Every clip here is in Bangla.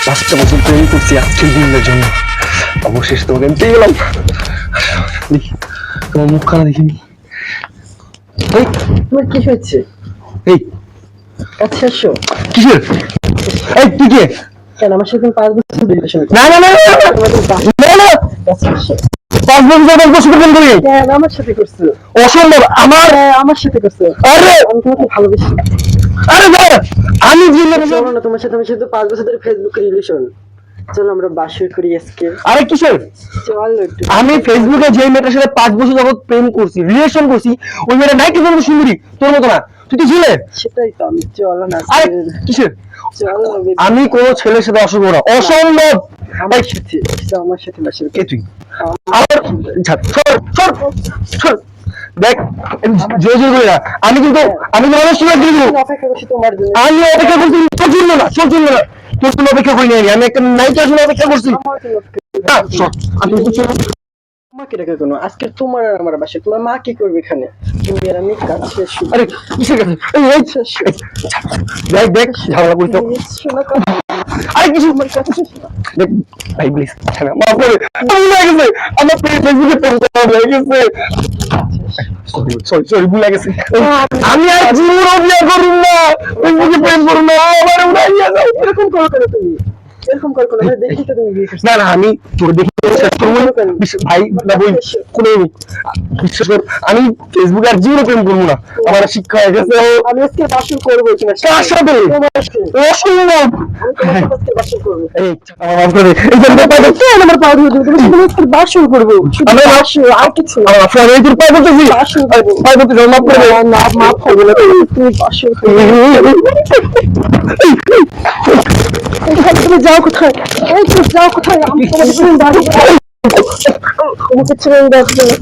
5টা বছর প্রেম করছি আজকের দিনের জন্য, অবশেষে তোমাকে আমি পেয়ে গেলাম। দেখি তোমার মুখখানা দেখিনি। এই তোমার কি হয়েছে? এই আচ্ছা এসো। কিসের? এই তুই কে? কেন আমার সাথে 5 বছর রিলেশন? না না না না না, না, না, আচ্ছা এসো। 5 বছর 10 বছর প্রেম করি? কেন আমার সাথে করছো? অসম্ভব। আমার সাথে করছো। আরে আমি তোমাকে ভালোবাসি। আরে দাঁড়া, আমি চলো না, তোমার সাথে আমি শুধু 5 বছর ধরে ফেসবুকে রিলেশন। চলো আমরা বাসর করি আজকে। আরে কিসের? চলো একটু। আমি ফেসবুকে যে মেয়েটার সাথে 5 বছর যাবত প্রেম করছি, রিলেশন করছি, ওই মেয়েটা নাই কিন্তু সুন্দরী, তোর মতো না। তুই তো ছিলে। সেটাই তো আমি, চলো না আরে কিসের? চলো। আমি কোনো ছেলের সাথে অসম্ভব না, অসম্ভব। আমার সাথে আমার সাথে বাসর কে তুই? আমার ছাড়। দেখ জোর জোর করে না, আমি কিন্তু মানুষ না দিব। অপেক্ষা করছি তোমার জন্য। আমি অপেক্ষা করছি তোর জন্য না, তোর জন্য না, তোর জন্য অপেক্ষা করি নাই। আমি একটা নায়িকার জন্য অপেক্ষা করছি। আমার জন্য না, শোন, আমি তো চলো। আমাকে রেখে কোনো আজকে তোমার আর আমার বাসায় তোমার মা কি করবে এখানে? তুমি আর আমি কাজ শেষ। আরে কিসের কাছে? দেখ দেখ ঝামেলা করছো। শোনা কথা। আরে কিছু আমার কথা শেষ না। দেখ ভাই প্লিজ মাফ করে। ভুলে গেছে, আমার ফেসবুকে প্রেম করা হয়ে গেছে। সরি ভুলে গেছে। আমি আর জীবনও বিয়ে করুন না, ফেসবুকে প্রেম করুন না, আমার উড়াইয়া যাও। এরকম করো কেন তুমি? এরকম করো কেন? আমি দেখি তো তুমি বিয়ে করছো। না না, আমি তোকে দেখি বিশ্বাস করবো না। ভাই না বই কোনো বিশ্বাস কর, আমি ফেসবুকে আর জীবনে প্রেম করবো না, আমার শিক্ষা হয়ে গেছে। আমি আজকে বাসর করবো তোমার কার সাথে? তোমার সাথে। অসম্ভব। আমি তোমার সাথে আজকে বাসর করবো। এই আমার মাফ করে দে। এই যে আমার পায়ে কেন আমার পা ধুয়ে দেবো? তুমি আজকে বাসর করবো। শুধু আমার মাফ, বাসর, আর কিছু না। আমার ফোন এই তোর পায়ে পড়তেছি, বাসর করবো। পায়ে পড়তেছি, মাফ করে দে। না, মাফ হবে না। তুমি বাসর করবো। তুমি যাও কোথায়? এই তুমি যাও কোথায়? আমি তোমাকে ছেড়ে বাড়ি তোমাকে ছেড়ে আমি বাসায়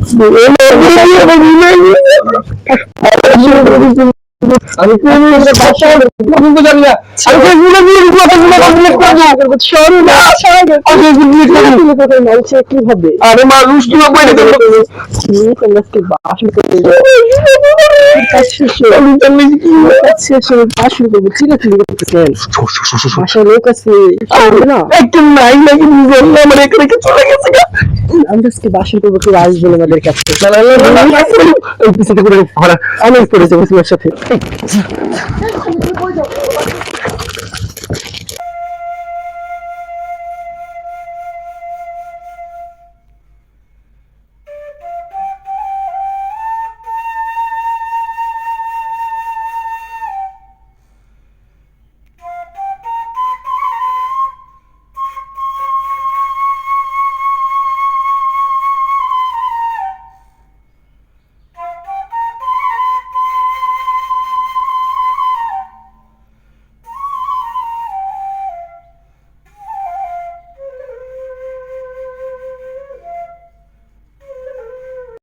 তো জানি না। আমি কি হবে? আরে মানুষ কি হবে? লোক আছে না, একটু নাই নাকি আমার এখানে চলে গেছে। আমি আজকে বাসর করবো, কেউ আসবে না আমাদের কাছে। এই পিছনে করে অনেক করেছে তোমার সাথে।